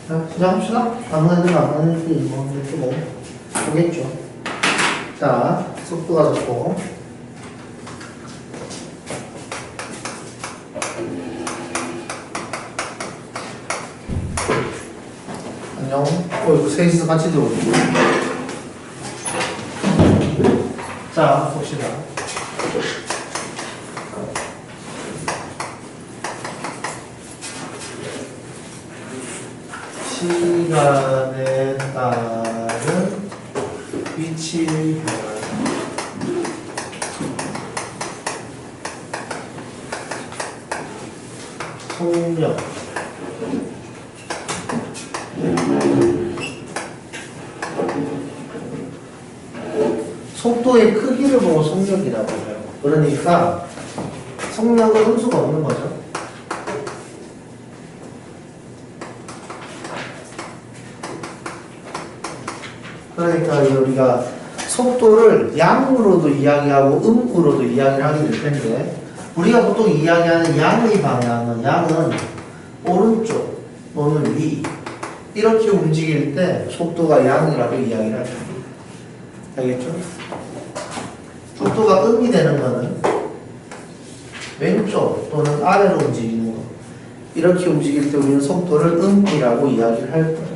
자, 시작합시다. 아무나 들어 아무나 들어 뭐 뭐 보겠죠. 자, 속도가 좋고 안녕. 이거 셋이서 같이 들어오죠. 자, 봅시다. 시간에 따른 위치 변화. 속력. 속도의 크기를 보고 속력이라고 해요. 그러니까 속력은 함수가 없는 거죠. 그러니까 우리가 속도를 양으로도 이야기하고 음으로도 이야기를 하게 될 텐데, 우리가 보통 이야기하는 양의 방향은, 양은 오른쪽 또는 위 이렇게 움직일 때 속도가 양이라고 이야기를 합니다. 알겠죠? 속도가 음이 되는 거는 왼쪽 또는 아래로 움직이는 거, 이렇게 움직일 때 우리는 속도를 음이라고 이야기를 할 거예요.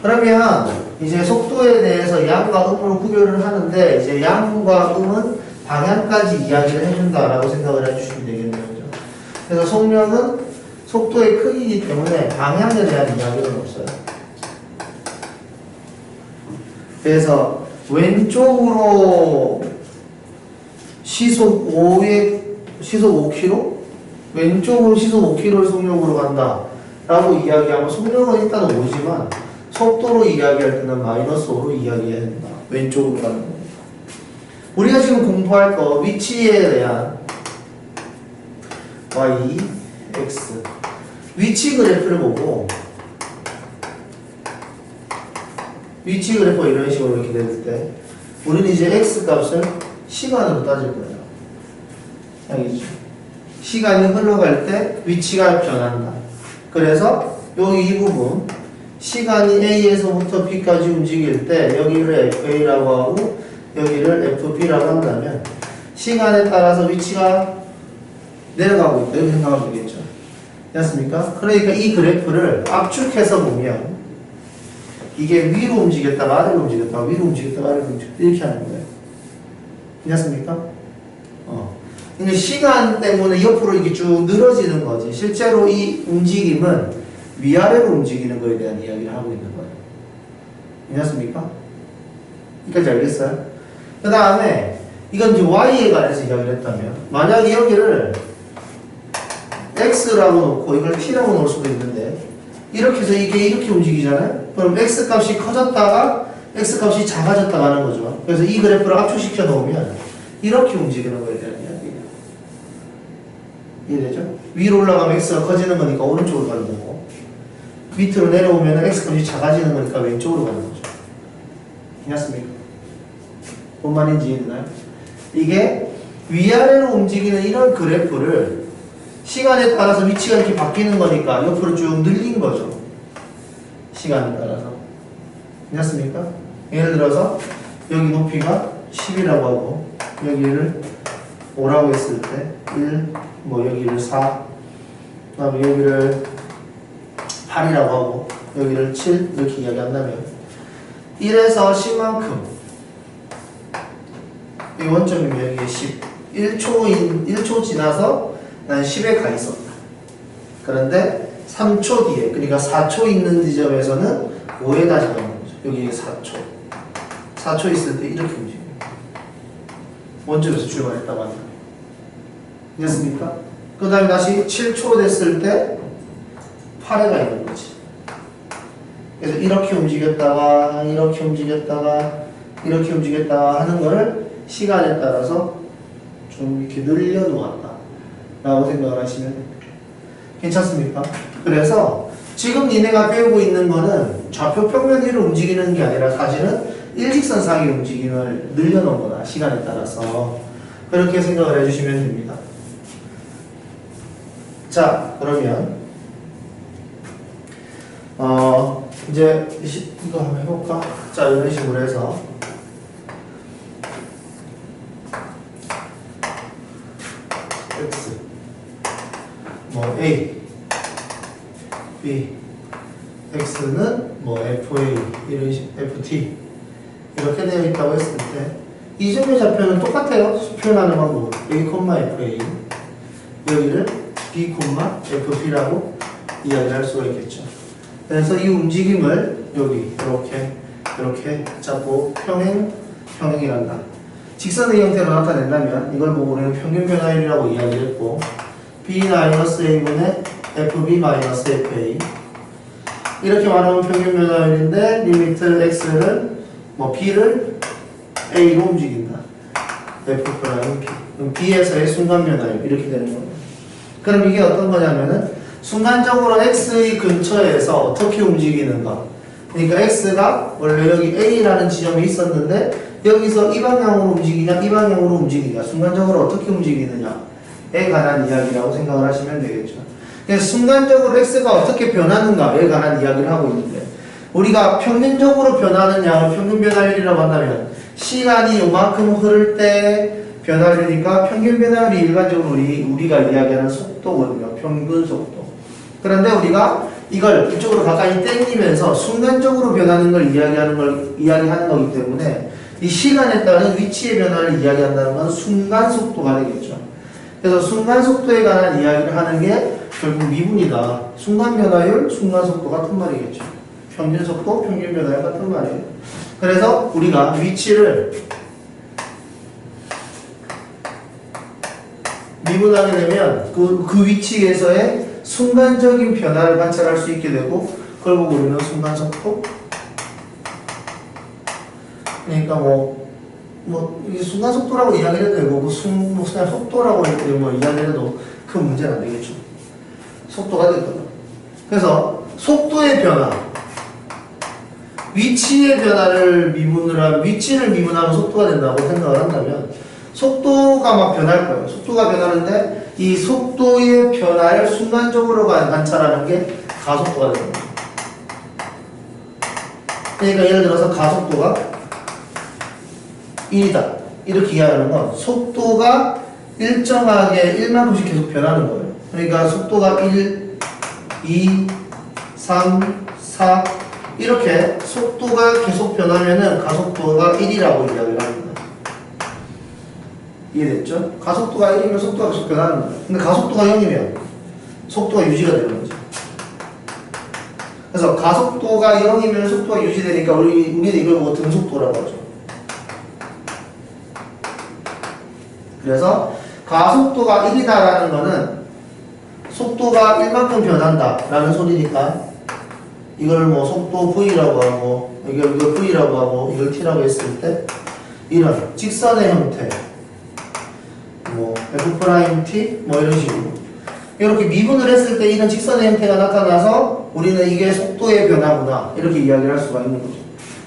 그러면 이제 속도에 대해서 양과 음으로 구별을 하는데, 이제 양과 음은 방향까지 이야기를 해준다라고 생각을 해주시면 되겠네요. 그래서 속력은 속도의 크기이기 때문에 방향에 대한 이야기는 없어요. 그래서 왼쪽으로 시속 5km? 왼쪽으로 시속 5km의 속력으로 간다 라고 이야기하면 속력은 일단 5지만 속도로 이야기할 때는 -5로 이야기해야 된다. 왼쪽으로 가는 겁니다. 우리가 지금 공부할 거 위치에 대한 y, x 위치 그래프를 보고, 위치 그래프가 이런 식으로 이렇게 될 때 우리는 이제 x 값을 시간으로 따질 거예요. 알겠죠? 시간이 흘러갈 때 위치가 변한다. 그래서 여기 이 부분 시간이 A에서부터 B까지 움직일 때 여기를 FA라고 하고 여기를 FB라고 한다면 시간에 따라서 위치가 내려가고 있다 이렇게 생각하면 되겠죠. 됐습니까? 그러니까 이 그래프를 압축해서 보면 이게 위로 움직였다가 아래로 움직였다가 위로 움직였다가 아래로 움직였다 이렇게 하는 거예요. 됐습니까? 그러니까 시간 때문에 옆으로 이게 쭉 늘어지는 거지, 실제로 이 움직임은 위아래로 움직이는 거에 대한 이야기를 하고 있는 거예요. 됐습니까? 여기까지 알겠어요? 그 다음에 이건 이제 Y에 관해서 이야기를 했다면, 만약에 여기를 X라고 놓고 이걸 T라고 놓을 수도 있는데, 이렇게 해서 이게 이렇게 움직이잖아요? 그럼 X 값이 커졌다가 X 값이 작아졌다가 하는 거죠. 그래서 이 그래프를 압축시켜 놓으면 이렇게 움직이는 거에 대한 이야기예요. 이해되죠? 위로 올라가면 X가 커지는 거니까 오른쪽으로 가는 거고, 밑으로 내려오면 X 값이 작아지는 거니까 왼쪽으로 가는 거죠. 이해했습니까? 뭔 말인지 이해되나요? 이게 위아래로 움직이는 이런 그래프를 시간에 따라서 위치가 이렇게 바뀌는 거니까 옆으로 쭉 늘린 거죠. 시간에 따라서. 이해했습니까? 예를 들어서 여기 높이가 10이라고 하고 여기를 5라고 했을 때 1, 뭐 여기를 4, 그 다음에 여기를 8이라고 하고 여기를 7 이렇게 이야기한다면 1에서 10만큼 이 원점이면 여기에 10 1초 지나서 난 10에 가 있었다. 그런데 3초 뒤에, 그러니까 4초 있는 지점에서는 5에다 잡아놓은 거죠. 여기에 4초 4초 있을 때 이렇게 움직여요. 원점에서 출발했다고 한다. 됐습니까? 그 다음에 다시 7초 됐을 때 8에 가 있는 거지. 그래서 이렇게 움직였다가 이렇게 움직였다가 이렇게 움직였다가 하는 거를 시간에 따라서 좀 이렇게 늘려 놓았다 라고 생각을 하시면 됩니다. 괜찮습니까? 그래서 지금 니네가 배우고 있는 거는 좌표 평면 위로 움직이는 게 아니라 사실은 일직선상의 움직임을 늘려 놓은 거다. 시간에 따라서. 그렇게 생각을 해주시면 됩니다. 자, 그러면 이제 이거 한번 해볼까? 자, 이런 식으로 해서 x 뭐 a, b, x는 뭐 fa 이런 식 ft 이렇게 되어 있다고 했을 때 이점의 좌표는 똑같아요. 표현하는 방법 a, fa 여기를 b, fp라고 이야기를 할 수가 있겠죠. 그래서 이 움직임을 여기 이렇게 잡고 평행이란다. 직선의 형태로 나타낸다면 이걸 보고 우리는 평균 변화율이라고 이야기했고 b-a분의 fb-fa 이렇게 말하면 평균 변화율인데 리미트 x를 뭐 b를 a로 움직인다. f'(b) 그럼 b에서의 순간 변화율 이렇게 되는 거예요. 그럼 이게 어떤 거냐면은 순간적으로 x의 근처에서 어떻게 움직이는가. 그러니까 x가 원래 여기 a라는 지점이 있었는데 여기서 이 방향으로 움직이냐 이 방향으로 움직이냐 순간적으로 어떻게 움직이느냐에 관한 이야기라고 생각을 하시면 되겠죠. 그래서 순간적으로 x가 어떻게 변하는가에 관한 이야기를 하고 있는데 우리가 평균적으로 변하는 양을 평균 변화율이라고 한다면 시간이 요만큼 흐를 때 변화율이니까 평균 변화율이 일반적으로 우리가 이야기하는 속도거든요. 평균 속도. 그런데 우리가 이걸 이쪽으로 가까이 당기면서 순간적으로 변하는 걸 이야기하는 거기 때문에 이 시간에 따른 위치의 변화를 이야기한다는 건 순간 속도가 되겠죠. 그래서 순간 속도에 관한 이야기를 하는 게 결국 미분이다. 순간 변화율, 순간 속도 같은 말이겠죠. 평균 속도, 평균 변화율 같은 말이에요. 그래서 우리가 위치를 미분하게 되면 그 위치에서의 순간적인 변화를 관찰할 수 있게 되고 그걸 보고 우리는 순간 속도 그러니까 이게 순간 속도라고 이야기를 해도 되고 그냥 속도라고 이야기를 해도 큰 문제는 안 되겠죠. 속도가 되거든. 그래서 속도의 변화 위치의 변화를 위치를 미분하면 속도가 된다고 생각을 한다면 속도가 막 변할 거예요. 속도가 변하는데 이 속도의 변화를 순간적으로 관찰하는 게 가속도가 되는 거예요. 그러니까 예를 들어서 가속도가 1이다. 이렇게 이야기하는 건 속도가 일정하게 1만큼씩 계속 변하는 거예요. 그러니까 속도가 1, 2, 3, 4 이렇게 속도가 계속 변하면은 가속도가 1이라고 이야기를 합니다. 이해됐죠? 가속도가 1이면 속도가 계속 변하는 거예요. 근데 가속도가 0이면 속도가 유지가 되는 거죠. 그래서 가속도가 0이면 속도가 유지되니까 우리는 이걸 보고 등속도라고 하죠. 그래서 가속도가 1이다라는 거는 속도가 1만큼 변한다라는 소리니까 이걸 속도 V라고 하고 이걸 V라고 하고 이걸 T라고 했을 때 이런 직선의 형태 F'T 이런 식으로 이렇게 미분을 했을 때 이런 직선의 형태가 나타나서 우리는 이게 속도의 변화구나 이렇게 이야기를 할 수가 있는 거죠.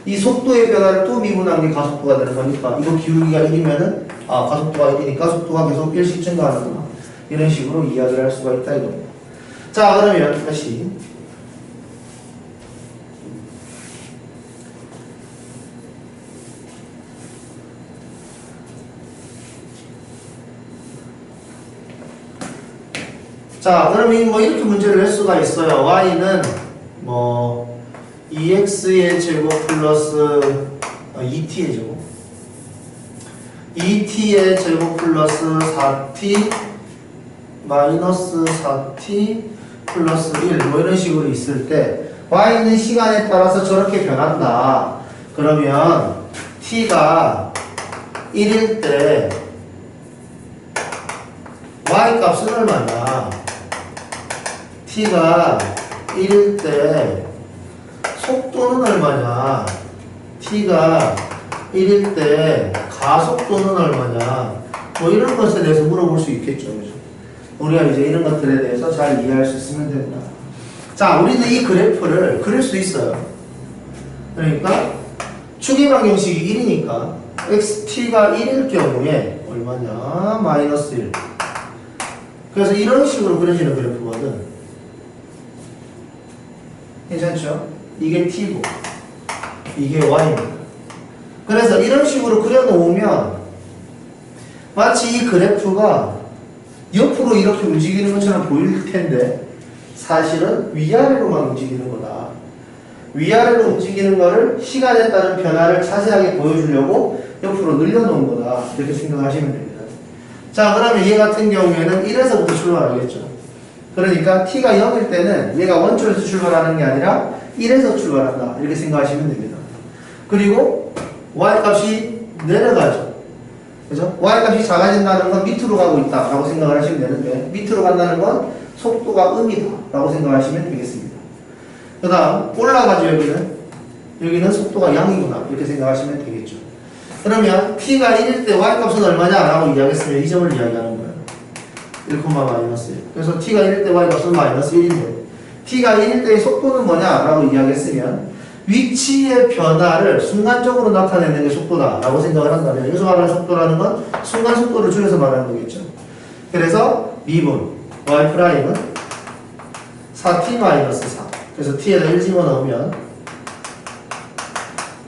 이 속도의 변화를 또 미분한 게 가속도가 되는 거니까 이거 기울기가 1이면은 가속도가 1이니까 속도가 계속 1씩 증가하는구나 이런 식으로 이야기를 할 수가 있다 이겁니다. 자 그러면 다시 자, 그럼 이렇게 문제를 낼 수가 있어요. y는 2x의 제곱 플러스 2t의 제곱 2t의 제곱 플러스 4t 마이너스 4t 플러스 1 이런 식으로 있을 때 y는 시간에 따라서 저렇게 변한다. 그러면 t가 1일 때 y 값은 얼마냐? t가 1일 때 속도는 얼마냐? t가 1일 때 가속도는 얼마냐? 이런 것에 대해서 물어볼 수 있겠죠. 그죠? 우리가 이제 이런 것들에 대해서 잘 이해할 수 있으면 됩니다. 자, 우리는 이 그래프를 그릴 수 있어요. 그러니까 추계 방정식이 1이니까 xt가 1일 경우에 얼마냐? 마이너스 1. 그래서 이런 식으로 그려지는 그래프거든. 괜찮죠? 이게 t고 이게 y입니다. 그래서 이런 식으로 그려놓으면 마치 이 그래프가 옆으로 이렇게 움직이는 것처럼 보일 텐데 사실은 위아래로만 움직이는 거다. 위아래로 움직이는 거를 시간에 따른 변화를 자세하게 보여주려고 옆으로 늘려놓은 거다. 이렇게 생각하시면 됩니다. 자, 그러면 얘 같은 경우에는 1에서부터 출발하겠죠. 그러니까 t가 0일 때는 얘가 원점에서 출발하는 게 아니라 1에서 출발한다. 이렇게 생각하시면 됩니다. 그리고 y값이 내려가죠. 그죠? y값이 작아진다는 건 밑으로 가고 있다 라고 생각을 하시면 되는데 밑으로 간다는 건 속도가 음이다 라고 생각하시면 되겠습니다. 그 다음 올라가죠. 여기는 속도가 양이구나 이렇게 생각하시면 되겠죠. 그러면 t가 1일 때 y값은 얼마냐 라고 이야기했으면 이 점을 이야기하는 거예요. 1, 마이너스 1. 그래서 t가 1일 때 y값은 마이너스 1인데 t가 1일 때의 속도는 뭐냐 라고 이야기했으면 위치의 변화를 순간적으로 나타내는 게 속도다 라고 생각을 한다면 여기서 말하는 속도라는 건 순간 속도를 줄여서 말하는 거겠죠. 그래서 미분 y'은 4t-4 그래서 t에다 1 집어넣으면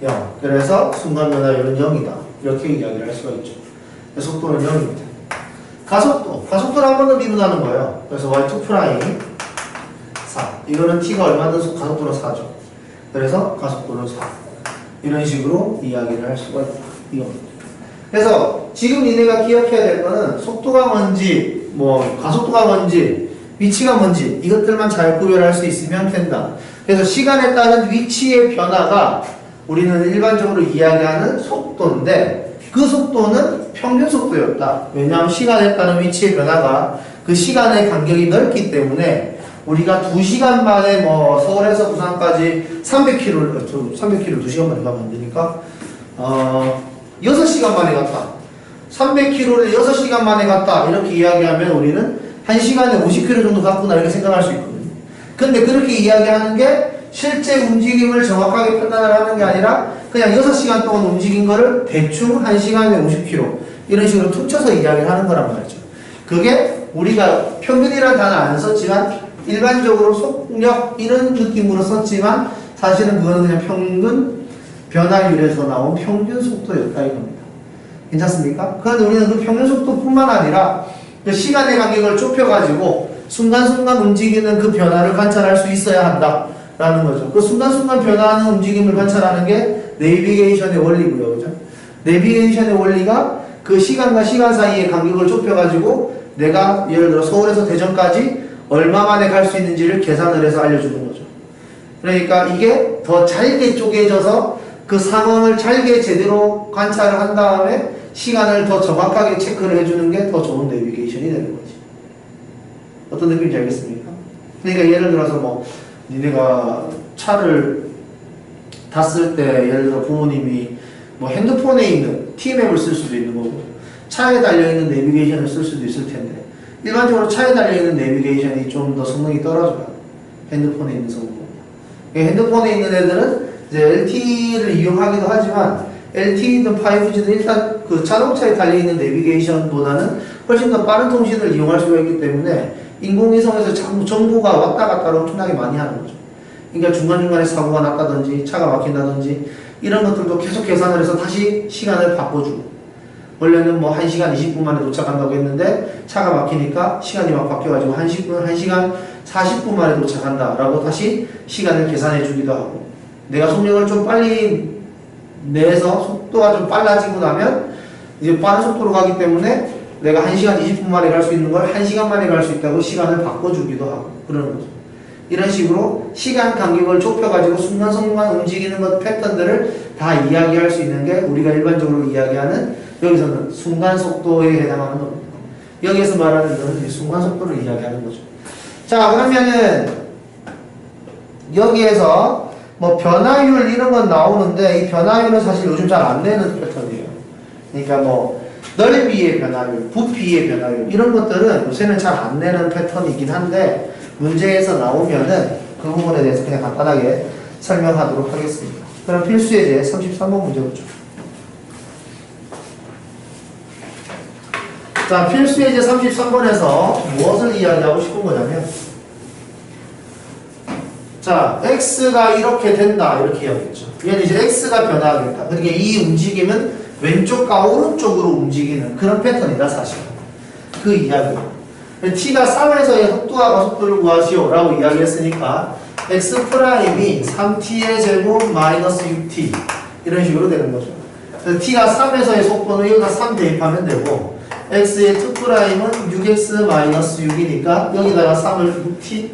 0 그래서 순간 변화율은 0이다 이렇게 이야기를 할 수가 있죠. 속도는 0입니다. 가속도를 한 번 더 미분하는 거예요. 그래서 y2' 4 이거는 t가 얼마든 가속도는 4죠. 그래서 가속도는 4 이런 식으로 이야기를 할 수가 있다. 이겁니다. 그래서 지금 니네가 기억해야 될 거는 속도가 뭔지 뭐 가속도가 뭔지 위치가 뭔지 이것들만 잘 구별할 수 있으면 된다. 그래서 시간에 따른 위치의 변화가 우리는 일반적으로 이야기하는 속도인데 그 속도는 평균 속도였다. 왜냐하면 시간에 따른 위치의 변화가 그 시간의 간격이 넓기 때문에 우리가 2시간 만에 뭐 서울에서 부산까지 300km를 2시간 만에 가면 안 되니까 6시간 만에 갔다. 300km를 6시간 만에 갔다. 이렇게 이야기하면 우리는 1시간에 50km 정도 갔구나 이렇게 생각할 수 있거든요. 근데 그렇게 이야기하는 게 실제 움직임을 정확하게 판단을 하는 게 아니라 그냥 6시간 동안 움직인 거를 대충 1시간에 50km 이런 식으로 퉁쳐서 이야기를 하는 거란 말이죠. 그게 우리가 평균이라는 단어 안 썼지만 일반적으로 속력 이런 느낌으로 썼지만 사실은 그거는 그냥 평균 변화율에서 나온 평균 속도였다 이겁니다. 괜찮습니까? 그런데 우리는 그 평균 속도뿐만 아니라 그 시간의 간격을 좁혀가지고 순간순간 움직이는 그 변화를 관찰할 수 있어야 한다라는 거죠. 그 순간순간 변화하는 움직임을 관찰하는 게 내비게이션의 원리고요. 그죠? 내비게이션의 원리가 그 시간과 시간 사이의 간격을 좁혀가지고 내가 예를 들어 서울에서 대전까지 얼마 만에 갈 수 있는지를 계산을 해서 알려주는 거죠. 그러니까 이게 더 잘게 쪼개져서 그 상황을 잘게 제대로 관찰을 한 다음에 시간을 더 정확하게 체크를 해주는 게 더 좋은 내비게이션이 되는 거지. 어떤 느낌인지 알겠습니까? 그러니까 예를 들어서 뭐 니네가 차를 탔을 때 예를 들어 부모님이 뭐 핸드폰에 있는 T맵을 쓸 수도 있는 거고 차에 달려있는 내비게이션을 쓸 수도 있을 텐데 일반적으로 차에 달려있는 내비게이션이 좀 더 성능이 떨어져요. 핸드폰에 있는 성능보다. 핸드폰에 있는 애들은 이제 LTE를 이용하기도 하지만 LTE든 5G든 일단 그 자동차에 달려있는 내비게이션보다는 훨씬 더 빠른 통신을 이용할 수가 있기 때문에 인공위성에서 정보가 왔다 갔다를 엄청나게 많이 하는 거죠. 그러니까 중간중간에 사고가 났다든지 차가 막힌다든지 이런 것들도 계속 계산을 해서 다시 시간을 바꿔주고 원래는 뭐 1시간 20분 만에 도착한다고 했는데 차가 막히니까 시간이 막 바뀌어가지고 1시간 40분 만에 도착한다 라고 다시 시간을 계산해 주기도 하고 내가 속력을 좀 빨리 내서 속도가 좀 빨라지고 나면 이제 빠른 속도로 가기 때문에 내가 1시간 20분 만에 갈 수 있는 걸 1시간 만에 갈 수 있다고 시간을 바꿔주기도 하고 그러는 거죠. 이런 식으로 시간 간격을 좁혀가지고 순간순간 움직이는 것 패턴들을 다 이야기할 수 있는 게 우리가 일반적으로 이야기하는 여기서는 순간속도에 해당하는 겁니다. 여기에서 말하는 것은 순간속도를 이야기하는 거죠. 자, 그러면은 여기에서 뭐 변화율 이런 건 나오는데 이 변화율은 사실 요즘 잘 안 되는 패턴이에요. 그러니까 뭐 넓이의 변화율, 부피의 변화율 이런 것들은 요새는 잘 안 내는 패턴이긴 한데 문제에서 나오면은 그 부분에 대해서 그냥 간단하게 설명하도록 하겠습니다. 그럼 필수예제 33번 문제 보죠. 자, 필수예제 33번에서 무엇을 이야기하고 싶은 거냐면 자, x가 이렇게 된다 이렇게 이야기했죠. 얘는 이제 x가 변화하겠다. 그러니까 이 움직임은 왼쪽과 오른쪽으로 움직이는 그런 패턴이다 사실. 그 이야기예요. t가 3에서의 속도와 가속도를 구하시오 라고 이야기했으니까 x'이 3t의 제곱 마이너스 6t 이런 식으로 되는 거죠. 그래서 t가 3에서의 속도는 여기다 3 대입하면 되고 x의 2'은 6x 마이너스 6이니까 여기다가 3을 6t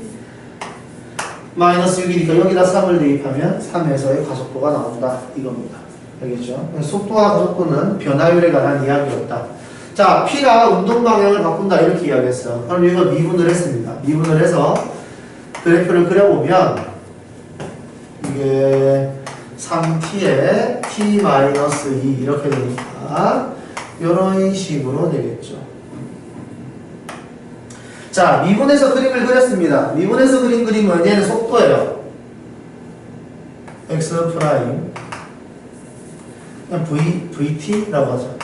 마이너스 6이니까 여기다 3을 대입하면 3에서의 가속도가 나온다 이겁니다. 알겠죠? 속도와 가속도는 변화율에 관한 이야기였다. 자, P가 운동 방향을 바꾼다 이렇게 이야기했어요. 그럼 이걸 미분을 했습니다. 미분을 해서 그래프를 그려보면 이게 3t에 t-2 이렇게 되니까 이런 식으로 되겠죠. 자, 미분해서 그림을 그렸습니다. 미분해서 그린 그림은 얘는 속도예요. x 프라임 그냥 vt라고 하죠.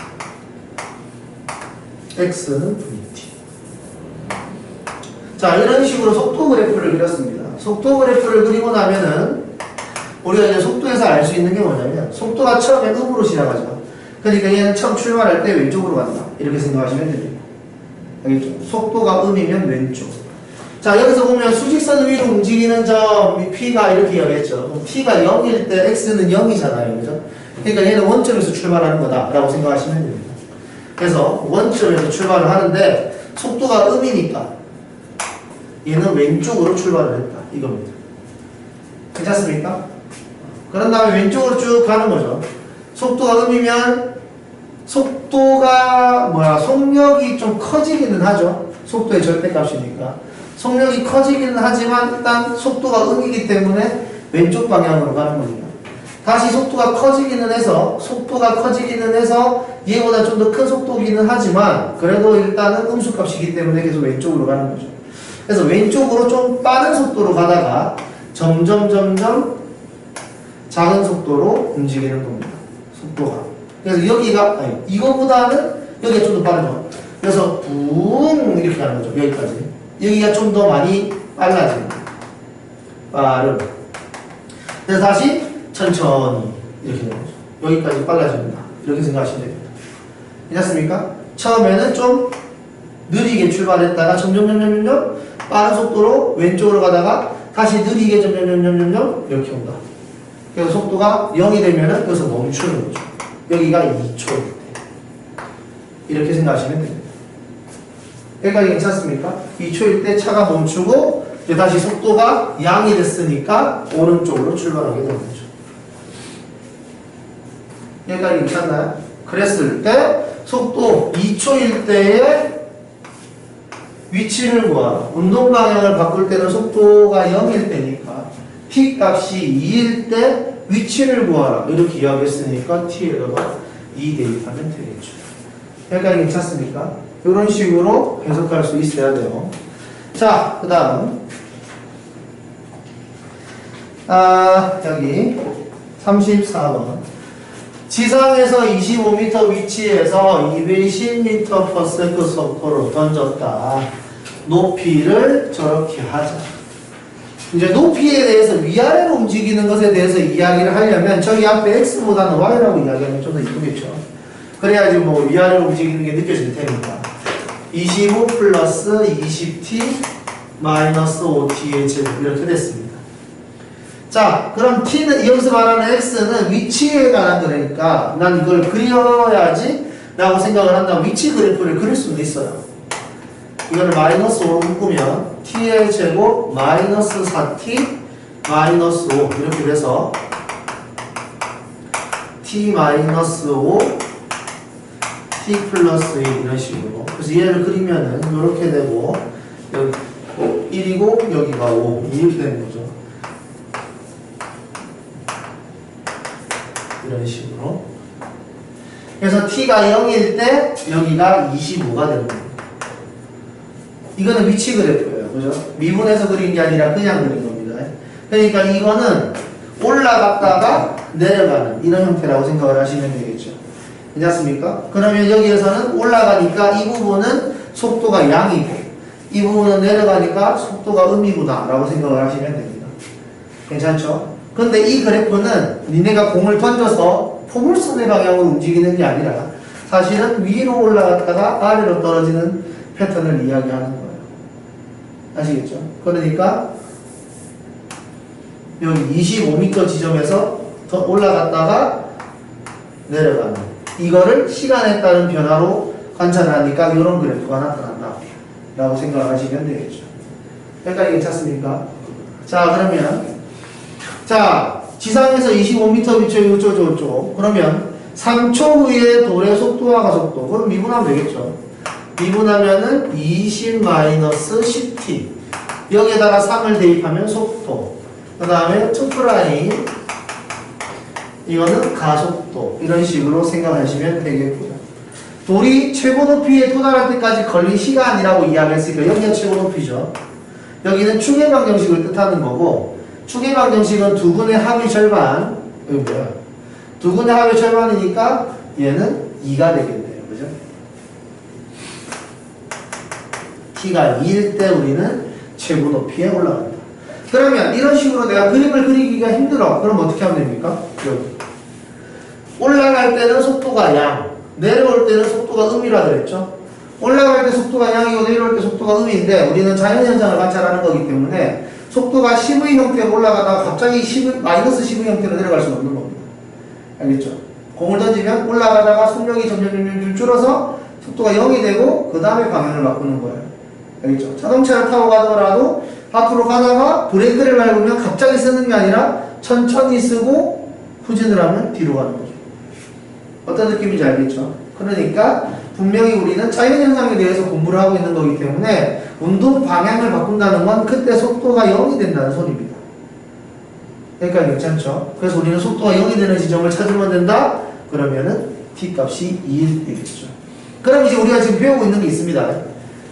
x는 vt. 자, 이런 식으로 속도 그래프를 그렸습니다. 속도 그래프를 그리고 나면은 우리가 이제 속도에서 알 수 있는 게 뭐냐면 속도가 처음에 음으로 시작하죠. 그러니까 얘는 처음 출발할 때 왼쪽으로 간다. 이렇게 생각하시면 됩니다. 알겠죠? 속도가 음이면 왼쪽. 자, 여기서 보면 수직선 위로 움직이는 점 P가 이렇게 이야기했죠. T가 0일 때 X는 0이잖아요. 그죠? 그러니까 얘는 원점에서 출발하는 거다. 라고 생각하시면 됩니다. 그래서 원점에서 출발을 하는데 속도가 음이니까 얘는 왼쪽으로 출발을 했다. 이겁니다. 괜찮습니까? 그런 다음에 왼쪽으로 쭉 가는 거죠. 속도가 음이면 속력이 좀 커지기는 하죠. 속도의 절대값이니까. 속력이 커지기는 하지만 일단 속도가 음이기 때문에 왼쪽 방향으로 가는 겁니다. 다시 속도가 커지기는 해서 얘보다 좀 더 큰 속도기는 하지만 그래도 일단은 음수값이기 때문에 계속 왼쪽으로 가는 거죠. 그래서 왼쪽으로 좀 빠른 속도로 가다가 점점 작은 속도로 움직이는 겁니다. 속도가. 그래서 이거보다는 여기가 좀 더 빠르죠. 그래서 붕 이렇게 가는 거죠. 여기까지. 여기가 좀 더 많이 빨라집니다. 빠름. 그래서 다시 천천히 이렇게 되는 거죠. 여기까지 빨라집니다. 이렇게 생각하시면 됩니다. 괜찮습니까? 처음에는 좀 느리게 출발했다가 점점 빠른 속도로 왼쪽으로 가다가 다시 느리게 점점 이렇게 온다. 그래서 속도가 0이 되면은 여기서 멈추는 거죠. 여기가 2초일 때. 이렇게 생각하시면 됩니다. 여기까지 괜찮습니까? 2초일 때 차가 멈추고 이제 다시 속도가 양이 됐으니까 오른쪽으로 출발하게 되는 거죠. 여기까지 괜찮나요? 그랬을 때 속도 2초일 때에 위치를 구하라. 운동 방향을 바꿀 때는 속도가 0일 때니까 t 값이 2일 때 위치를 구하라. 이렇게 이야기했으니까 t에다가 2 대입하면 되겠죠. 여기까지 괜찮습니까? 이런 식으로 해석할 수 있어야 돼요. 자, 그 다음 여기 34번 지상에서 25m 위치에서 210m/s 속도로 던졌다. 높이를 저렇게 하자. 이제 높이에 대해서 위아래로 움직이는 것에 대해서 이야기를 하려면 저기 앞에 x보다는 y라고 이야기하면 좀 더 이쁘겠죠. 그래야지 뭐 위아래로 움직이는 게 느껴질 테니까. 25 플러스 20t 마이너스 5t의 제곱 이렇게 됐습니다. 자, 그럼 t는 여기서 말하는 x는 위치에 관한 거니까 난 이걸 그려야지 라고 생각을 한다면 위치 그래프를 그릴 수는 있어요. 이거를 마이너스 5로 묶으면 t의 제곱 마이너스 4t 마이너스 5 이렇게 돼서 t 마이너스 5 t 플러스 1 이런 식으로. 그래서 얘를 그리면은 이렇게 되고 여기 1이고 여기가 5 이렇게 되는 거죠. 이런 식으로. 그래서 t가 0일 때 여기가 25가 되는 겁니다. 이거는 위치 그래프예요. 그죠? 미분해서 그린 게 아니라 그냥 그린 겁니다. 그러니까 이거는 올라갔다가 내려가는 이런 형태라고 생각을 하시면 되겠죠. 괜찮습니까? 그러면 여기에서는 올라가니까 이 부분은 속도가 양이고 이 부분은 내려가니까 속도가 음이구나 라고 생각을 하시면 됩니다. 괜찮죠? 근데 이 그래프는 니네가 공을 던져서 포물선의 방향으로 움직이는 게 아니라 사실은 위로 올라갔다가 아래로 떨어지는 패턴을 이야기하는 거예요. 아시겠죠? 그러니까 여기 25m 지점에서 더 올라갔다가 내려가는 이거를 시간에 따른 변화로 관찰하니까 이런 그래프가 나타난다 라고 생각하시면 되겠죠. 여기까지 괜찮습니까? 자, 그러면 자, 지상에서 25m 위치에 어쩌고 그러면 3초 후에 돌의 속도와 가속도 그럼 미분하면 되겠죠. 미분하면은 20-10t 여기에다가 3을 대입하면 속도 그 다음에 2' 이거는 가속도 이런 식으로 생각하시면 되겠고요. 돌이 최고 높이에 도달할 때까지 걸린 시간이라고 이야기했으니까 여기가 최고 높이죠. 여기는 충의 방정식을 뜻하는 거고 충의 방정식은 두근의 합의 절반 여기 뭐야? 두근의 합의 절반이니까 얘는 2가 되겠네요. 그죠? t가 2일 때 우리는 최고 높이에 올라간다. 그러면 이런 식으로 내가 그림을 그리기가 힘들어. 그럼 어떻게 하면 됩니까? 여기. 올라갈 때는 속도가 양, 내려올 때는 속도가 음이라 그랬죠? 올라갈 때 속도가 양이고 내려올 때 속도가 음인데 우리는 자연현상을 관찰하는 거기 때문에 속도가 10의 형태로 올라가다가 갑자기 마이너스 10의 형태로 내려갈 수는 없는 겁니다. 알겠죠? 공을 던지면 올라가다가 속력이 점점 줄어서 속도가 0이 되고 그 다음에 방향을 바꾸는 거예요. 알겠죠? 자동차를 타고 가더라도 앞으로 가다가 브레이크를 밟으면 갑자기 쓰는 게 아니라 천천히 쓰고 후진을 하면 뒤로 가는 거죠. 어떤 느낌인지 알겠죠? 그러니까 분명히 우리는 자연현상에 대해서 공부를 하고 있는 거기 때문에 운동 방향을 바꾼다는 건 그때 속도가 0이 된다는 소리입니다. 그러니까 괜찮죠? 그래서 우리는 속도가 0이 되는 지점을 찾으면 된다? 그러면은 t값이 2일 되겠죠. 그럼 이제 우리가 지금 배우고 있는 게 있습니다.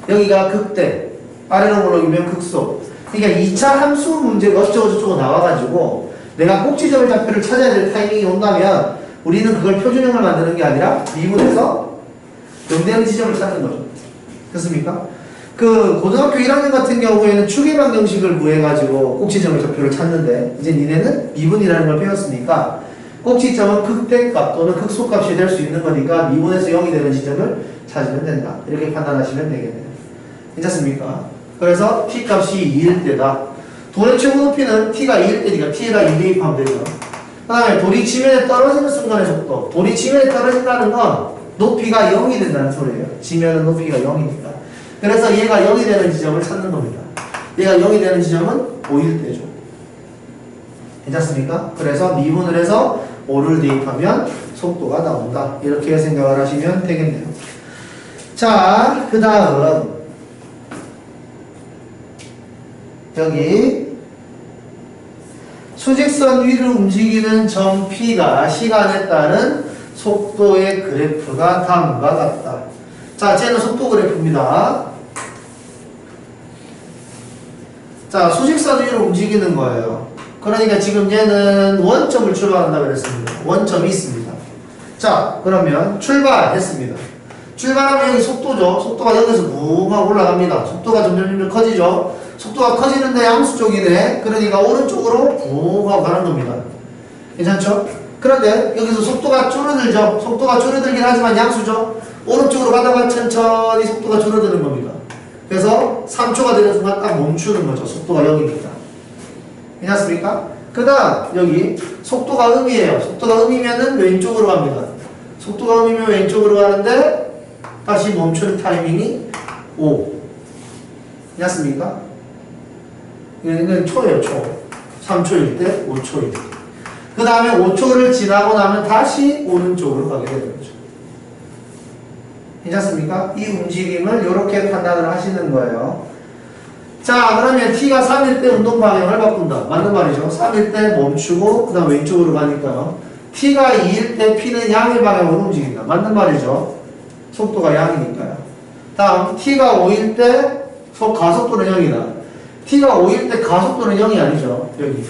여기가 극대, 아래로 올라오면 극속. 그러니까 2차 함수 문제가 어쩌고저쩌고 나와가지고 내가 꼭지점의 좌표를 찾아야 될 타이밍이 온다면 우리는 그걸 표준형을 만드는 게 아니라 미분해서 연대하는 지점을 찾는 거죠. 됐습니까? 그 고등학교 1학년 같은 경우에는 추계 방정식을 구해가지고 꼭지점의 좌표를 찾는데 이제 니네는 미분이라는 걸 배웠으니까 꼭지점은 극대값 또는 극소값이 될 수 있는 거니까 미분에서 0이 되는 지점을 찾으면 된다. 이렇게 판단하시면 되겠네요. 괜찮습니까? 그래서 t값이 2일 때다. 돌의 최고 높이는 t가 2일 때니까 t에다 2 대입하면 되죠. 그 다음에 돌이 지면에 떨어지는 순간의 속도. 돌이 지면에 떨어진다는 건 높이가 0이 된다는 소리예요. 지면은 높이가 0이니까. 그래서 얘가 0이 되는 지점을 찾는 겁니다. 얘가 0이 되는 지점은 5일 때죠. 괜찮습니까? 그래서 미분을 해서 5를 대입하면 속도가 나온다. 이렇게 생각을 하시면 되겠네요. 자, 그 다음 여기 수직선 위를 움직이는 점 P가 시간에 따른 속도의 그래프가 다음과 같다. 자, 쟤는 속도 그래프입니다. 자, 수직선 위를 움직이는 거예요. 그러니까 지금 얘는 원점을 출발한다고 그랬습니다. 원점이 있습니다. 자, 그러면 출발했습니다. 출발하면 여기 속도죠. 속도가 여기서 무막 올라갑니다. 속도가 점점 커지죠. 속도가 커지는데 양수 쪽이네. 그러니까 오른쪽으로 붕 하고 가는 겁니다. 괜찮죠? 그런데 여기서 속도가 줄어들죠. 속도가 줄어들긴 하지만 양수죠. 오른쪽으로 가다가 천천히 속도가 줄어드는 겁니다. 그래서 3초가 되는 순간 딱 멈추는 거죠. 속도가 0이니까. 괜찮습니까? 그 다음 여기 속도가 음이에요. 속도가 음이면은 왼쪽으로 갑니다. 속도가 음이면 왼쪽으로 가는데 다시 멈추는 타이밍이 5. 괜찮습니까? 이거는 초예요, 초. 3초일 때, 5초일 때. 그 다음에 5초를 지나고 나면 다시 오른쪽으로 가게 되는 거죠. 괜찮습니까? 이 움직임을 이렇게 판단을 하시는 거예요. 자, 그러면 t가 3일 때 운동 방향을 바꾼다. 맞는 말이죠. 3일 때 멈추고 그 다음 왼쪽으로 가니까요. t가 2일 때 p는 양의 방향으로 움직인다. 맞는 말이죠. 속도가 양이니까요. 다음 t가 5일 때 가속도는 0이다. t가 5일 때 가속도는 0이 아니죠. 여기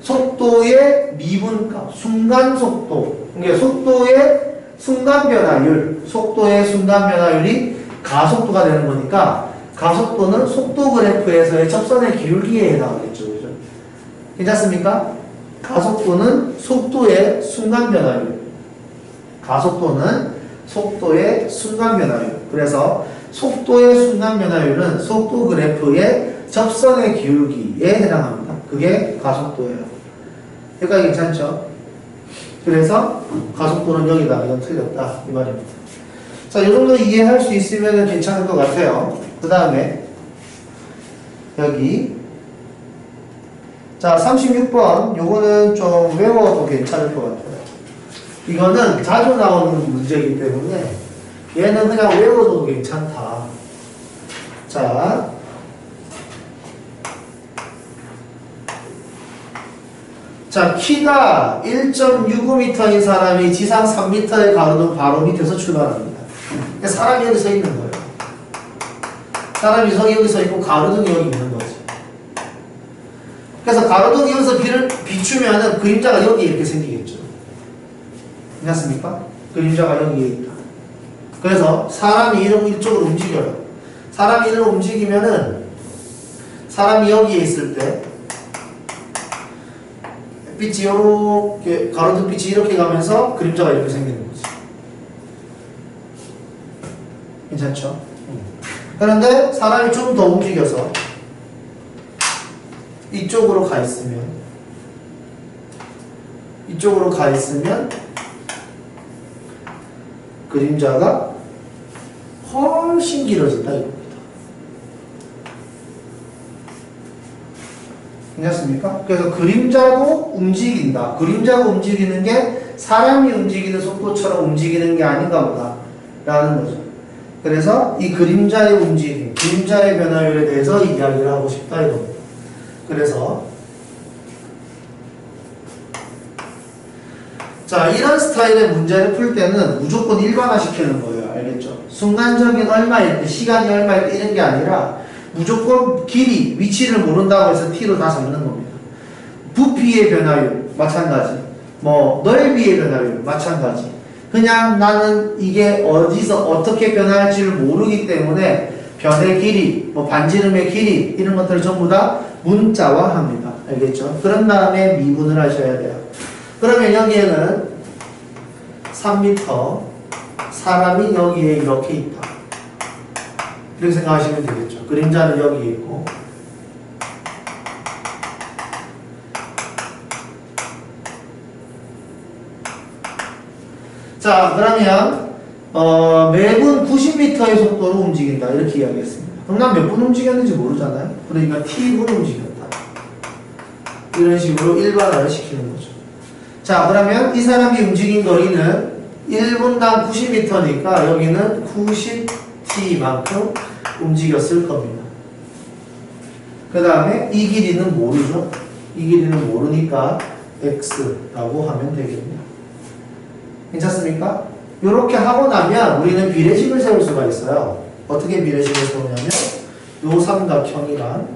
속도의 미분값, 순간속도. 그러니까 속도의 순간 변화율이 가속도가 되는 거니까 가속도는 속도 그래프에서의 접선의 기울기에 해당하겠죠. 그죠? 괜찮습니까? 가속도는 속도의 순간 변화율. 가속도는 속도의 순간 변화율. 그래서 속도의 순간 변화율은 속도 그래프의 접선의 기울기에 해당합니다. 그게 가속도예요. 여기까지 괜찮죠? 그래서 가속도는 여기다. 이건 틀렸다. 이 말입니다. 자, 이 정도 이해할 수 있으면 괜찮을 것 같아요. 그 다음에 여기 자 36번 요거는 좀 외워도 괜찮을 것 같아요. 이거는 자주 나오는 문제이기 때문에 얘는 그냥 외워도 괜찮다. 자, 키가 1.65m인 사람이 지상 3m의 가로등 바로 밑에서 출발합니다. 그러니까 사람이 여기 서 있는 거예요. 사람이 여기 서 있고 가로등이 여기 있는 거지. 그래서 가로등이 여기서 비추면은 그림자가 여기 이렇게 생기겠죠. 괜찮습니까? 그림자가 여기에 있다. 그래서 사람이 이쪽으로 움직여요. 사람이 이렇게 움직이면은 사람이 여기에 있을 때 빛이 이렇게 가로등 빛이 이렇게 가면서 그림자가 이렇게 생기는 거지. 괜찮죠? 그런데 사람이 좀 더 움직여서 이쪽으로 가 있으면 그림자가 훨씬 길어진다 이겁니다. 괜찮습니까? 그래서 그림자도 움직인다. 그림자가 움직이는 게 사람이 움직이는 속도처럼 움직이는 게 아닌가 보다 라는 거죠. 그래서 이 그림자의 움직임, 그림자의 변화율에 대해서 이야기를 하고 싶다 이겁니다. 그래서 자, 이런 스타일의 문제를 풀 때는 무조건 일반화시키는 거예요. 알겠죠? 순간적인 얼마일 때, 시간이 얼마일 때 이런 게 아니라 무조건 길이, 위치를 모른다고 해서 t로 다 잡는 겁니다. 부피의 변화율 마찬가지, 뭐 넓이의 변화율 마찬가지. 그냥 나는 이게 어디서 어떻게 변할지를 모르기 때문에 변의 길이, 뭐 반지름의 길이 이런 것들을 전부 다 문자화합니다. 알겠죠? 그런 다음에 미분을 하셔야 돼요. 그러면 여기에는 3m 사람이 여기에 이렇게 있다. 이렇게 생각하시면 되겠죠. 그림자는 여기 있고 자, 그러면 매분 90m의 속도로 움직인다. 이렇게 이야기했습니다. 그럼 난 몇 분 움직였는지 모르잖아요. 그러니까 t분 움직였다. 이런 식으로 일반화를 시키는 거죠. 자, 그러면 이 사람이 움직인 거리는 1분당 90m니까 여기는 90t만큼 움직였을 겁니다. 그 다음에 이 길이는 모르죠. 이 길이는 모르니까 x라고 하면 되겠네요. 괜찮습니까? 이렇게 하고 나면 우리는 비례식을 세울 수가 있어요. 어떻게 비례식을 세우냐면 요 삼각형이랑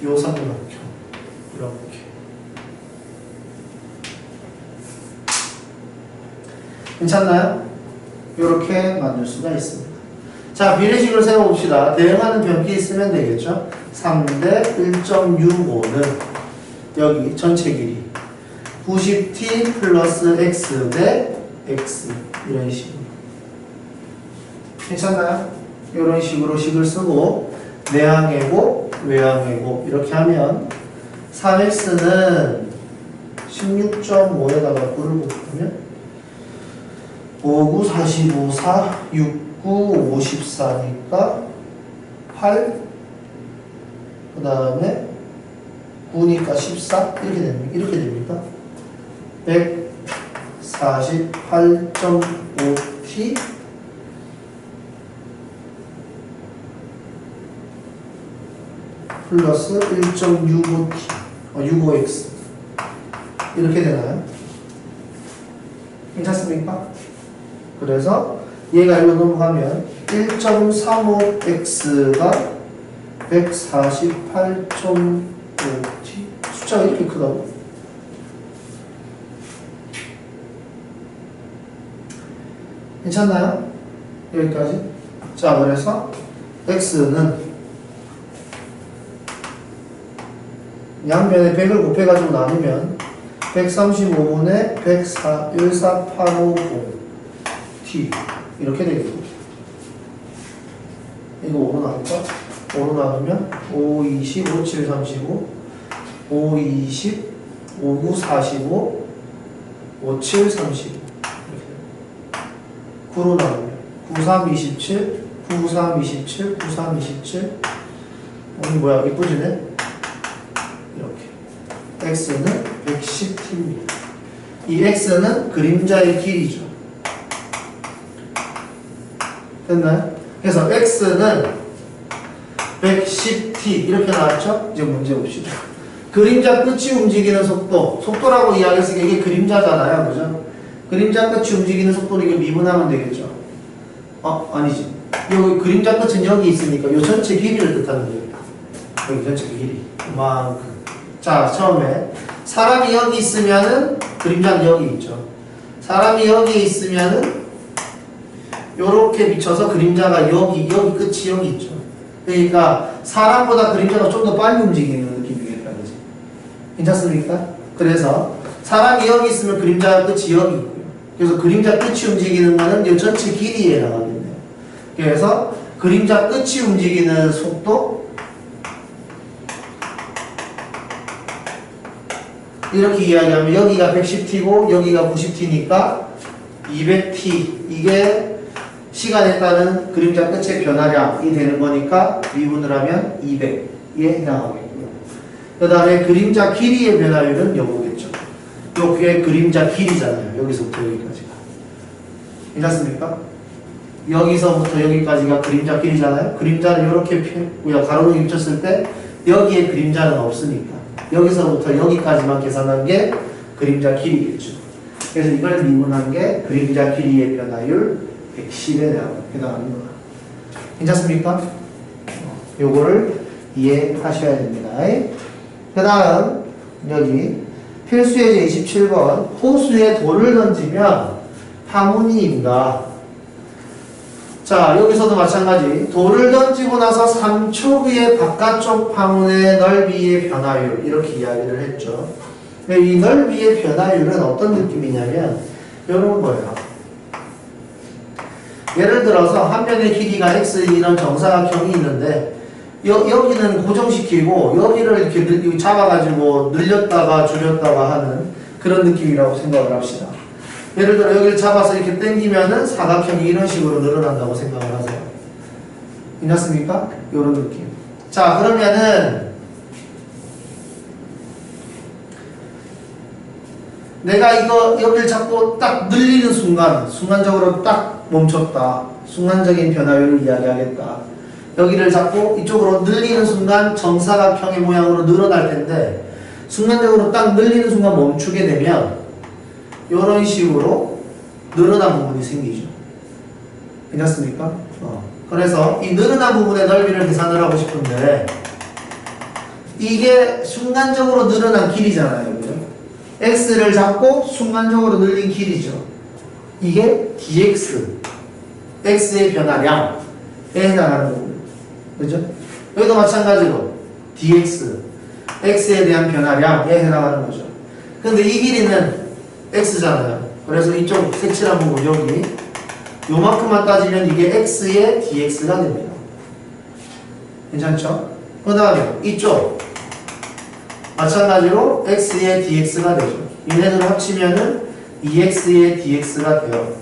요 삼각형 이렇게 괜찮나요? 이렇게 만들 수가 있습니다. 자, 비례식을 세워봅시다. 대응하는 변기 있으면 되겠죠? 3대 1.65는 여기 전체 길이 90t 플러스 x 대 x 이런 식으로 괜찮나요? 이런 식으로 식을 쓰고 내항해고 외항해고 이렇게 하면 3x는 16.5에다가 9를 곱하면 5, 9, 45, 4, 6, 9, 54니까 8 그 다음에 9니까 14 이렇게 됩니다. 148.5t 플러스 1.65t 65x 이렇게 되나요? 괜찮습니까? 그래서 얘가 일로 넘어가면 1.35x가 148.5t 숫자가 이렇게 크다고? 괜찮나요? 여기까지. 자, 그래서 x는 양변에 100을 곱해가지고 나누면 135분의 114,850t 이렇게 되겠죠. 이거 5로 나눌까? 5로 나누면 5, 20, 5, 7, 35 5, 20, 5, 9, 45 5, 7, 35 9로 나누면 9, 3, 27 9, 3, 27 9, 3, 27 뭐야 이쁘지네? 이렇게 x는 110t입니다. 이 x는 그림자의 길이죠. 됐나요? 그래서 x는 110t 이렇게 나왔죠? 이제 문제 봅시다. 그림자 끝이 움직이는 속도라고 이야기했으니까 이게 그림자잖아요, 그죠? 그림자 끝이 움직이는 속도를 이거 미분하면 되겠죠? 아니지. 여기 그림자 끝은 여기 있으니까 요 전체 길이를 뜻하는 거예요. 여기 전체 길이. 그만큼. 자, 처음에 사람이 여기 있으면은 그림자는 여기 있죠. 사람이 여기 있으면은 요렇게 비춰서 그림자가 여기 끝이 여기 있죠. 그러니까 사람보다 그림자가 좀 더 빨리 움직이는 느낌이겠다, 그지? 괜찮습니까? 그래서 사람이 여기 있으면 그림자 끝이 여기 있고요. 그래서 그림자 끝이 움직이는 거는 이 전체 길이에 해당하겠네요. 그래서 그림자 끝이 움직이는 속도 이렇게 이야기하면 여기가 110t고 여기가 90t니까 200t 이게 시간에 따른 그림자 끝의 변화량이 되는 거니까 미분을 하면 200에 해당하겠고요. 그 다음에 그림자 길이의 변화율은 요거겠죠. 요게 그림자 길이잖아요. 여기서부터 여기까지가. 괜찮습니까? 여기서부터 여기까지가 그림자 길이잖아요. 그림자는 이렇게 가로등이 비쳤을 때 여기에 그림자는 없으니까 여기서부터 여기까지만 계산한 게 그림자 길이겠죠. 그래서 이걸 미분한 게 그림자 길이의 변화율 110에 해당하는 거야. 괜찮습니까? 요거를 이해하셔야 됩니다. 그 다음 여기 필수예제 27번 호수에 돌을 던지면 파문이 인다. 자, 여기서도 마찬가지. 돌을 던지고 나서 3초 후에 바깥쪽 파문의 넓이의 변화율 이렇게 이야기를 했죠. 이 넓이의 변화율은 어떤 느낌이냐면 이런 거예요. 예를 들어서 한 변의 길이가 x 이런 정사각형이 있는데 여기는 고정시키고 여기를 이렇게 잡아가지고 늘렸다가 줄였다가 하는 그런 느낌이라고 생각을 합시다. 예를 들어 여기를 잡아서 이렇게 당기면은 사각형이 이런 식으로 늘어난다고 생각을 하세요. 괜찮습니까? 이런 느낌. 자, 그러면은 내가 이거 여기를 잡고 딱 늘리는 순간적으로 딱 멈췄다. 순간적인 변화율을 이야기하겠다. 여기를 잡고 이쪽으로 늘리는 순간 정사각형의 모양으로 늘어날 텐데 순간적으로 딱 늘리는 순간 멈추게 되면 이런 식으로 늘어난 부분이 생기죠. 괜찮습니까? 그래서 이 늘어난 부분의 넓이를 계산을 하고 싶은데 이게 순간적으로 늘어난 길이잖아요. 그죠? x를 잡고 순간적으로 늘린 길이죠. 이게 dx, x의 변화량에 해당하는 거고요. 그죠? 여기도 마찬가지로 dx, x에 대한 변화량에 해당하는 거죠. 근데 이 길이는 x잖아요. 그래서 이쪽 색칠한 부분 여기 요만큼만 따지면 이게 x의 dx가 됩니다. 괜찮죠? 그 다음에 이쪽 마찬가지로 x의 dx가 되죠. 얘네들 합치면은 2x의 dx가 돼요.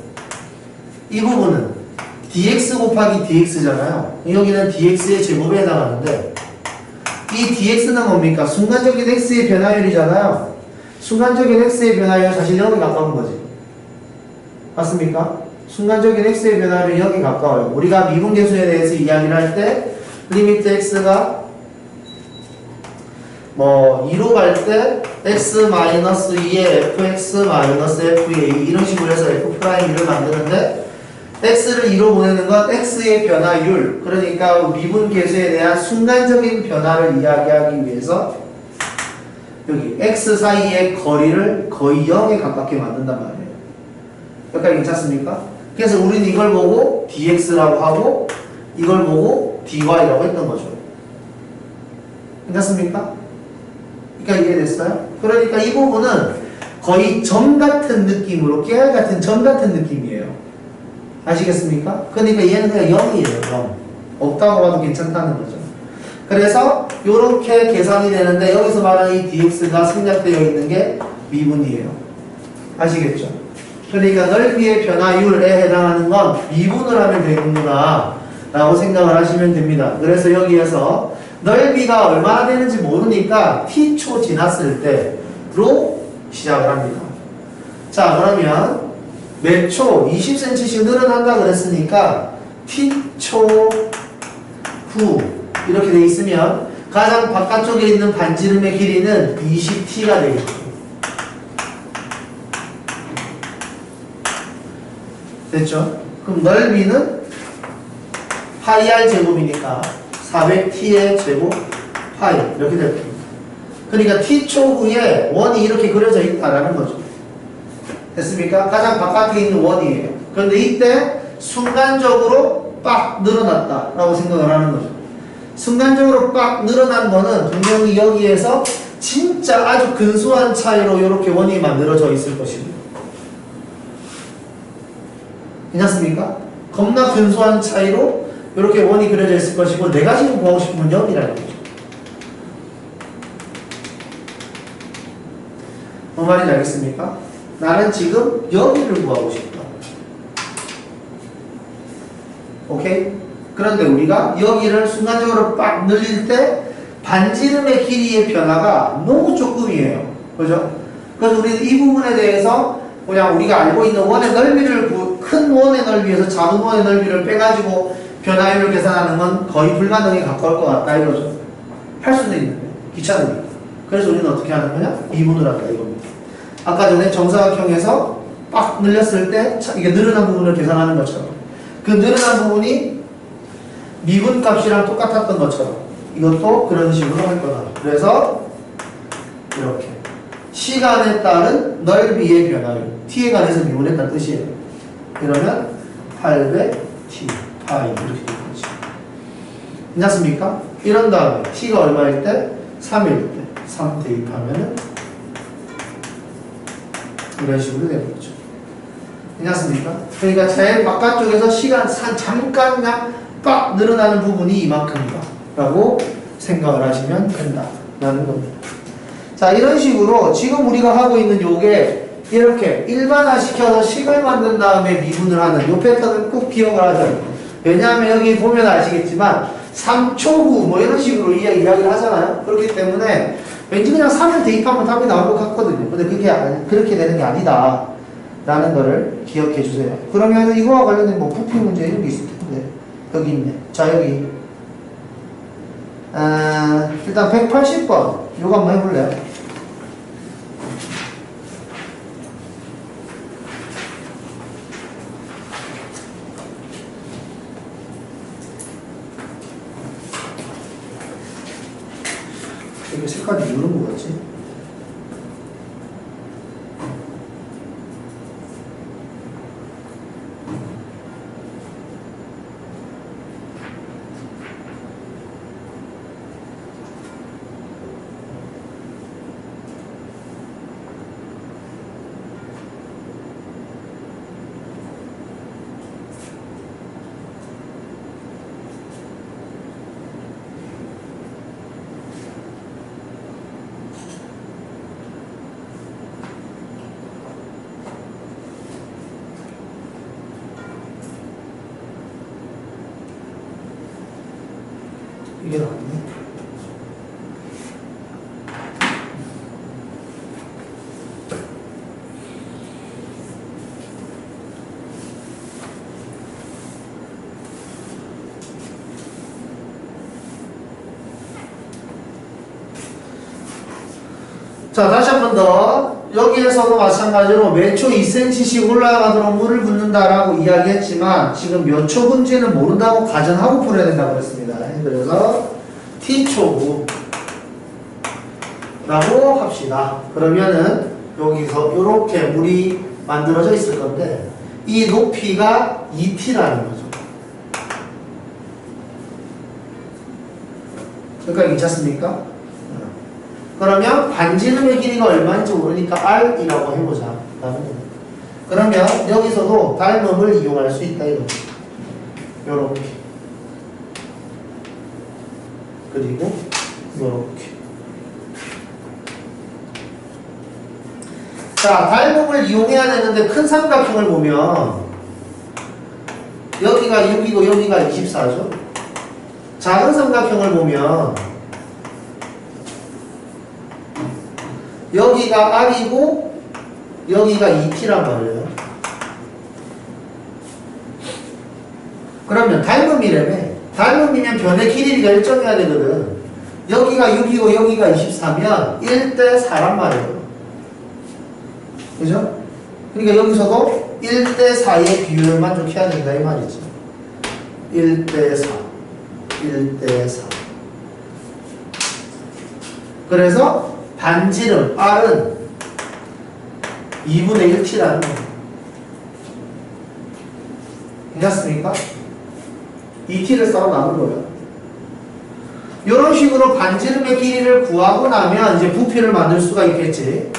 이 부분은 dx 곱하기 dx잖아요. 여기는 dx의 제곱에 해당하는데 이 dx는 뭡니까? 순간적인 x의 변화율이잖아요. 순간적인 x의 변화율은 사실 여기 가까운 거지. 맞습니까? 순간적인 x의 변화율은 여기 가까워요. 우리가 미분계수에 대해서 이야기를 할 때 리미트 x가 뭐 2로 갈 때 x-2에 fx-fa 이런 식으로 해서 f'를 만드는데 x를 2로 보내는 건 x의 변화율, 그러니까 미분계수에 대한 순간적인 변화를 이야기하기 위해서 여기 x 사이의 거리를 거의 0에 가깝게 만든단 말이에요. 여기까지 괜찮습니까? 그래서 우리는 이걸 보고 dx라고 하고 이걸 보고 dy라고 했던 거죠. 괜찮습니까? 그러니까 이해됐어요? 그러니까 이 부분은 거의 점 같은 느낌으로 깨알 같은 점 같은 느낌이에요. 아시겠습니까? 그러니까 얘는 그냥 0이에요. 0. 없다고 봐도 괜찮다는 거죠. 그래서 이렇게 계산이 되는데 여기서 말하는 이 dx가 생략되어 있는 게 미분이에요. 아시겠죠? 그러니까 넓이의 변화율에 해당하는 건 미분을 하면 되는구나 라고 생각을 하시면 됩니다. 그래서 여기에서 넓이가 얼마나 되는지 모르니까 t초 지났을 때로 시작을 합니다. 자, 그러면 몇 초? 20cm씩 늘어난다 그랬으니까 t초 후 이렇게 돼 있으면 가장 바깥쪽에 있는 반지름의 길이는 20t가 되겠죠. 됐죠? 그럼 넓이는 파이 r 제곱이니까 400t의 제곱 파이 이렇게 될 겁니다. 그러니까 t초 후에 원이 이렇게 그려져 있다라는 거죠. 됐습니까? 가장 바깥에 있는 원이에요. 그런데 이때 순간적으로 빡 늘어났다라고 생각을 하는 거죠. 순간적으로 빡 늘어난 거는 분명히 여기에서 진짜 아주 근소한 차이로 이렇게 원이 만들어져 있을 것입니다. 괜찮습니까? 겁나 근소한 차이로 이렇게 원이 그려져 있을 것이고 내가 지금 구하고 싶은 건 0이라는 거죠. 뭔 말인지 알겠습니까? 나는 지금 여기를 구하고 싶다. 오케이? 그런데 우리가 여기를 순간적으로 빡 늘릴 때 반지름의 길이의 변화가 너무 조금이에요. 그죠? 그래서 우리는 이 부분에 대해서 그냥 우리가 알고 있는 원의 넓이를 큰 원의 넓이에서 작은 원의 넓이를 빼가지고 변화율을 계산하는 건 거의 불가능에 가까울 것 같다 이거죠. 할 수는 있는데 귀찮으니까. 그래서 우리는 어떻게 하는 거냐? 미분을 한다 이겁니다. 아까 전에 정사각형에서 빡 늘렸을 때 이게 늘어난 부분을 계산하는 것처럼 그 늘어난 부분이 미분 값이랑 똑같았던 것처럼 이것도 그런 식으로 할 거다. 그래서 이렇게 시간에 따른 넓이의 변화율 t에 관해서 미분했다는 뜻이에요. 이러면 800t 파이 이렇게 되는 거죠. 괜찮습니까? 이런 다음에 t가 얼마일 때? 3일 때 3 대입하면은 이런 식으로 되는 거죠. 괜찮습니까? 그러니까 제일 바깥쪽에서 시간 잠깐 그냥 빡 늘어나는 부분이 이만큼이다 라고 생각을 하시면 된다라는 겁니다. 자, 이런 식으로 지금 우리가 하고 있는 요게 이렇게 일반화시켜서 식을 만든 다음에 미분을 하는 요 패턴을 꼭 기억을 하자고요. 왜냐하면 여기 보면 아시겠지만 3초 후 뭐 이런 식으로 이야기를 하잖아요. 그렇기 때문에 왠지 그냥 3을 대입하면 답이 나올 것 같거든요. 근데 그게 그렇게 되는 게 아니다 라는 거를 기억해 주세요. 그러면 이거와 관련된 뭐 부피 문제 이런 게 있을 텐데 여기 있네. 자, 여기 일단 180번 요거 한번 해볼래요? 이게 색깔이 이런 거 같지? 이게 나왔네. 자, 다시 한 번 더. 여기에서도 마찬가지로 몇 초 2cm씩 올라가도록 물을 붓는다라고 이야기했지만 지금 몇 초 분지는 모른다고 가정하고 풀어야 된다고 그랬습니다. 그래서 t초 후라고 합시다. 그러면은 여기서 이렇게 물이 만들어져 있을 건데 이 높이가 2t라는 거죠. 여기까지 괜찮습니까? 그러면 반지름의 길이가 얼마인지 모르니까 r이라고 해보자. 그러면 여기서도 닮음을 이용할 수 있다 이거죠. 요렇게. 그리고 요렇게. 자, 닮음을 이용해야 되는데 큰 삼각형을 보면 여기가 6이고 여기가 24죠. 작은 삼각형을 보면 여기가 r이고 여기가 2t란 말이에요. 그러면 닮음이라며. 닮음이면 변의 길이가 일정해야 되거든. 여기가 6이고 여기가 24면 1대 4란 말이에요. 그죠? 그러니까 여기서도 1대 4의 비율을 만족해야 된다 이 말이지. 1대 4. 1대 4. 그래서 반지름 R은 2분의 1t라는 거예요. 괜찮습니까? 2t를 써서 남은 거예요. 이런 식으로 반지름의 길이를 구하고 나면 이제 부피를 만들 수가 있겠지.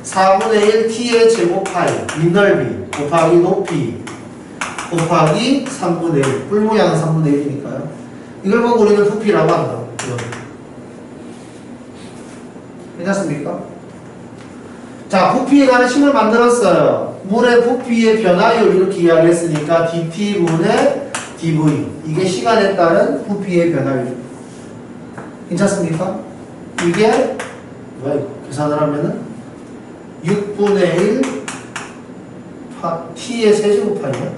4분의 1t의 제곱하이 밑넓이 곱하기 높이 곱하기 3분의 1. 뿔 모양은 3분의 1이니까요. 이걸 보고 우리는 부피라고 한다. 괜찮습니까? 자, 부피에 관한 식을 만들었어요. 물의 부피의 변화율 이렇게 이야기했으니까 dt분의 dv. 이게 시간에 따른 부피의 변화율. 괜찮습니까? 이게 뭐야 이거? 계산을 하면은 6분의 1 t의 세제곱하이야.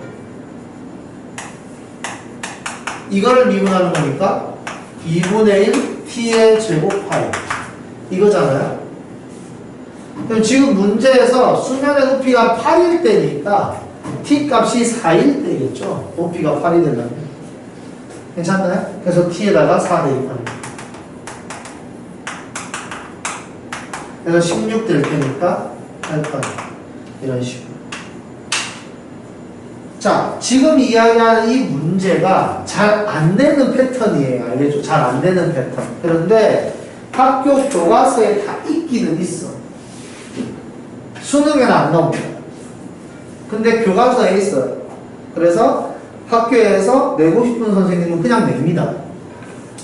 이걸 미분하는 거니까 2분의 1 t의 제곱하이. 이거잖아요. 그럼 지금 문제에서 수면의 높이가 8일 때니까 t 값이 4일 때겠죠. 높이가 8이 되려면. 괜찮나요? 그래서 t에다가 4 대입하는 거예요. 그래서 16 될 테니까 8번 이런 식으로. 자, 지금 이야기하는 이 문제가 잘 안 되는 패턴이에요. 알겠죠? 잘 안 되는 패턴. 그런데 학교 교과서에 다 있기는 있어. 수능에는 안 나옵니다. 근데 교과서에 있어요. 그래서 학교에서 내고 싶은 선생님은 그냥 냅니다.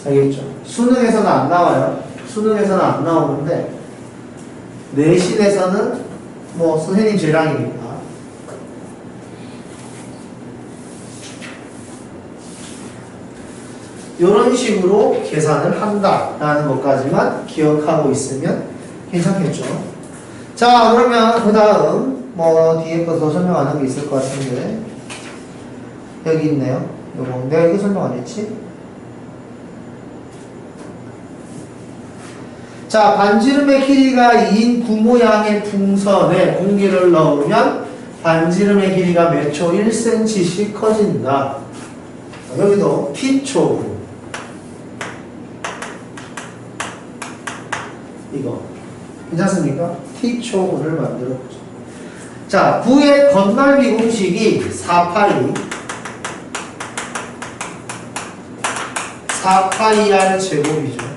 알겠죠? 수능에서는 안 나와요. 수능에서는 안 나오는데 내신에서는 뭐 선생님 재량이니까 이런 식으로 계산을 한다라는 것까지만 기억하고 있으면 괜찮겠죠. 자, 그러면 그 다음 뭐 뒤에 거 더 설명하는 게 있을 것 같은데 여기 있네요. 요거 내가 이거 설명 안 했지? 자, 반지름의 길이가 2인 구모양의 풍선에 공기를 넣으면 반지름의 길이가 몇 초 1cm씩 커진다. 여기도 t초 이거 괜찮습니까? t초를 만들어보죠. 자, 부의 건널비 공식이 4파이 4파이r 제곱이죠.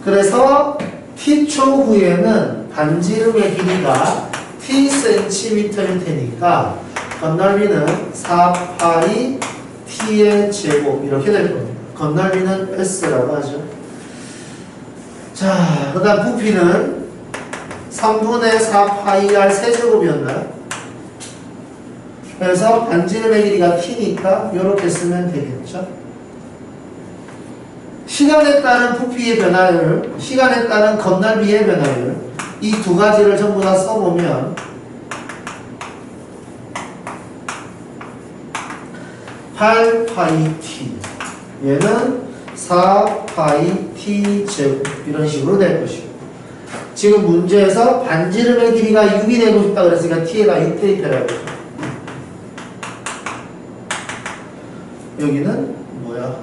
그래서 t초 후에는 반지름의 길이가 tcm일 테니까 건널비는 4파이 t의 제곱 이렇게 될 겁니다. 건널비는 s라고 하죠. 자, 그 다음 부피는 3분의 4파이r 세제곱이었나요? 그래서 반지름의 길이가 t니까 이렇게 쓰면 되겠죠. 시간에 따른 부피의 변화율, 시간에 따른 건널비의 변화율, 이 두 가지를 전부 다 써보면 8파이 t 얘는 4파이 t 제곱 이런 식으로 될 것이고, 지금 문제에서 반지름의 길이가 6이 되고 싶다 그랬으니까 t에다 6 대입해라고. 여기는 뭐야?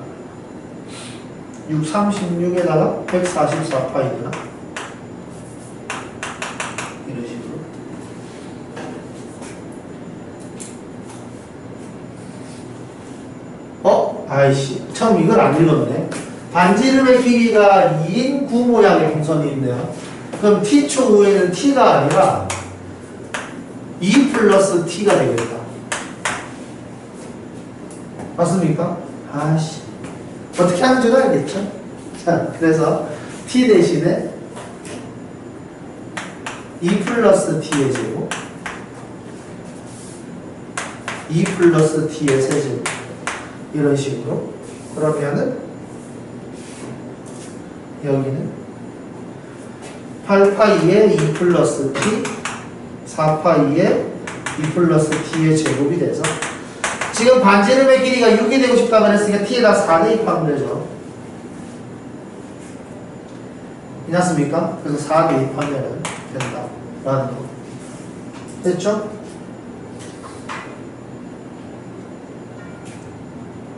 636에다가 144파이구나. 이런 식으로. 아이씨, 처음 이걸 안 읽었네. 반지름의 길이가 2인 9 모양의 풍선이 있네요. 그럼 t축 우에는 t가 아니라 2 플러스 t가 되겠다. 맞습니까? 아이씨, 어떻게 하는지도 알겠죠? 자, 그래서 t 대신에 2 플러스 t의 제곱, 2 플러스 t의 세제곱, 이런 식으로. 그러면은 여기는 8파이에 2 플러스 t, 4파이에 2 플러스 t의 제곱이 돼서, 지금 반지름의 길이가 6이 되고 싶다고 그랬으니까 t에다 4 대입하면 되죠. 이해났습니까? 그래서 4 대입하면 된다 라는 거. 됐죠?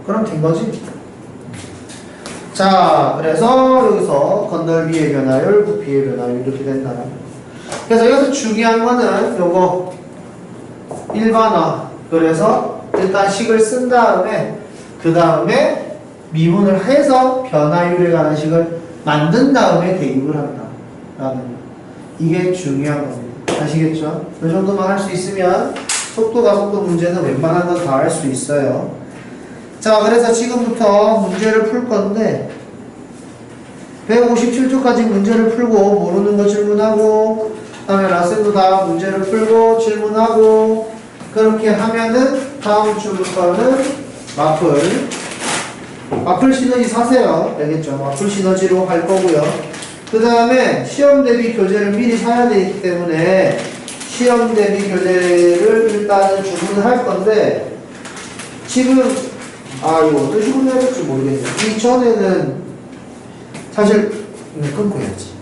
그럼 된 거지? 자, 그래서 여기서 건널비의 변화율, 부피의 변화율 이렇게 된다. 그래서 여기서 중요한 거는 요거 일반화. 그래서 일단 식을 쓴 다음에 그 다음에 미분을 해서 변화율에 관한 식을 만든 다음에 대입을 한다 라는 거. 이게 중요한 겁니다. 아시겠죠? 이 정도만 할 수 있으면 속도 가속도 문제는 웬만한 건 다 할 수 있어요. 자, 그래서 지금부터 문제를 풀 건데 157초까지 문제를 풀고 모르는 거 질문하고, 그 다음에 라센도 다 문제를 풀고 질문하고, 그렇게 하면은 다음 주부터는 마플 시너지 사세요. 알겠죠? 마플 시너지로 할 거고요. 그 다음에 시험 대비 교재를 미리 사야 되기 때문에 시험 대비 교재를 일단은 주문을 할 건데, 지금 이거 어떤 식으로 해야 될지 모르겠네요. 이전에는 사실 이거 끊고 해야지.